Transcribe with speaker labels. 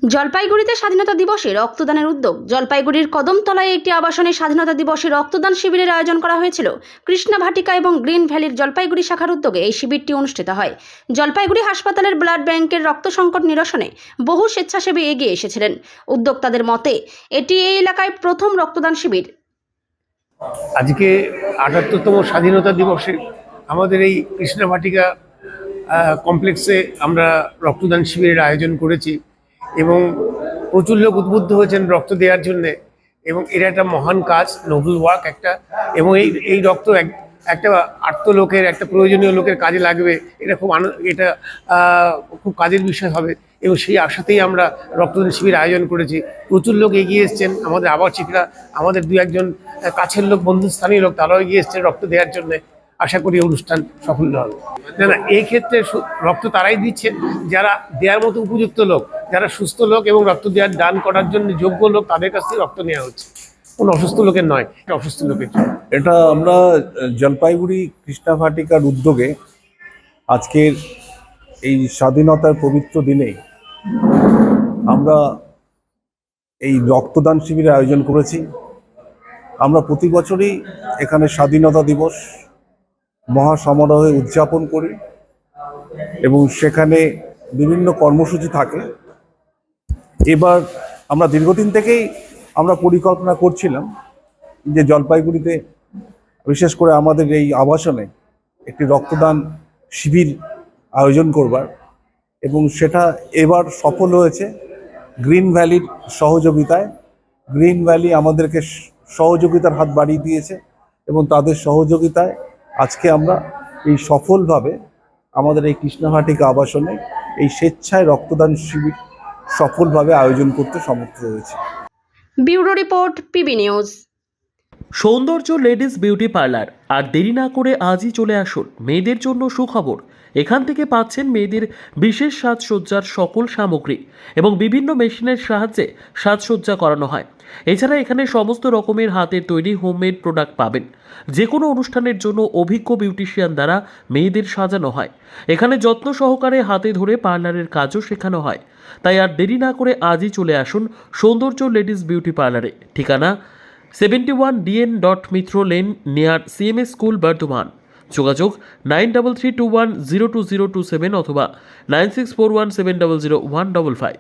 Speaker 1: জলপাইগুড়িতে স্বাধীনতা দিবসে রক্তদানের উদ্যোগ। জলপাইগুড়ির কদমতলায় একটি আবাসনে স্বাধীনতা দিবসে রক্তদান শিবিরের আয়োজন করা হয়েছিল। কৃষ্ণা ভাটিকা এবং গ্রিন ভ্যালির জলপাইগুড়ি শাখার উদ্যোগে এই শিবিরটি অনুষ্ঠিত হয়। জলপাইগুড়ি হাসপাতালের ব্লাড ব্যাংকের রক্ত সংকট নিরসনে বহু স্বেচ্ছাসেবী এগিয়ে এসেছিলেন। উদ্যোক্তাদের মতে এটি এই এলাকায় প্রথম রক্তদান শিবির।
Speaker 2: আজকে ৭৮তম স্বাধীনতা দিবসে আমাদের এই কৃষ্ণা ভাটিকা কমপ্লেক্সে আমরা রক্তদান শিবিরের আয়োজন করেছি এবং প্রচুর লোক উদ্বুদ্ধ হয়েছেন রক্ত দেওয়ার জন্যে। এবং এটা একটা মহান কাজ, নোবেল ওয়ার্ক একটা, এবং এই রক্ত একটা আর্ত লোকের, একটা প্রয়োজনীয় লোকের কাজে লাগবে। এটা খুব কাজের বিষয় হবে এবং সেই আশাতেই আমরা রক্তদান শিবির আয়োজন করেছি। প্রচুর লোক এগিয়ে এসছেন, আমাদের আবাসিকরা, আমাদের দু একজন কাছের লোক, বন্ধুস্থানীয় লোক, তারাও এগিয়ে এসছেন রক্ত দেওয়ার জন্যে। আশা করি অনুষ্ঠান সফল হবে। না, এই ক্ষেত্রে রক্ত তারাই দিচ্ছেন যারা দেওয়ার মতো উপযুক্ত লোক, যারা সুস্থ লোক এবং রক্ত দেওয়ার দান করার জন্য যোগ্য লোক, তাদের কাছ থেকে রক্ত নেওয়া হচ্ছে, কোনো অসুস্থ লোকের নয়, এটা অসুস্থ লোকের জন্য।
Speaker 3: এটা আমরা জলপাইগুড়ি কৃষ্ণা ভাটিকার উদ্যোগে আজকের এই স্বাধীনতার পবিত্র দিনে আমরা এই রক্তদান শিবিরের আয়োজন করেছি। আমরা প্রতি বছরই এখানে স্বাধীনতা দিবস মহাসমারোহে উদযাপন করি এবং সেখানে বিভিন্ন কর্মসূচি থাকে। এবার আমরা দীর্ঘদিন থেকেই আমরা পরিকল্পনা করছিলাম যে জলপাইগুড়িতে, বিশেষ করে আমাদের এই আবাসনে একটি রক্তদান শিবির আয়োজন করবার, এবং সেটা এবার সফল হয়েছে গ্রিন ভ্যালির সহযোগিতায়। গ্রিন ভ্যালি আমাদেরকে সহযোগিতার হাত বাড়িয়ে দিয়েছে এবং তাদের সহযোগিতায় আজকে আমরা এই সফলভাবে আমাদের এই কৃষ্ণা ভাটিকা আবাসনে এই স্বেচ্ছায় রক্তদান শিবির সফলভাবে আয়োজন করতে সমর্থ হয়েছে।
Speaker 1: Bureau report, PB news.
Speaker 4: সৌন্দর্য লেডিস বিউটি পার্লার। আর দেরি না করে আজই চলে আসুন। মেয়েদের জন্য সুখবর, এখান থেকে পাচ্ছেন মেয়েদের বিশেষ সাজসজ্জার সকল সামগ্রী এবং বিভিন্ন মেশিনের সাহায্যে সাজসজ্জা করানো হয়। এছাড়া এখানে সমস্ত রকমের হাতের তৈরি হোমমেড প্রোডাক্ট পাবেন। যে কোনো অনুষ্ঠানের জন্য অভিজ্ঞ বিউটিশিয়ান দ্বারা মেয়েদের সাজানো হয়। এখানে যত্ন সহকারে হাতে ধরে পার্লারের কাজও শেখানো হয়। তাই আর দেরি না করে আজই চলে আসুন সৌন্দর্য লেডিস বিউটি পার্লারে। ঠিকানা 71 DN Mitra lane, near CMS school, Bardhaman. যোগাযোগ 9331020027 অথবা 9641700155।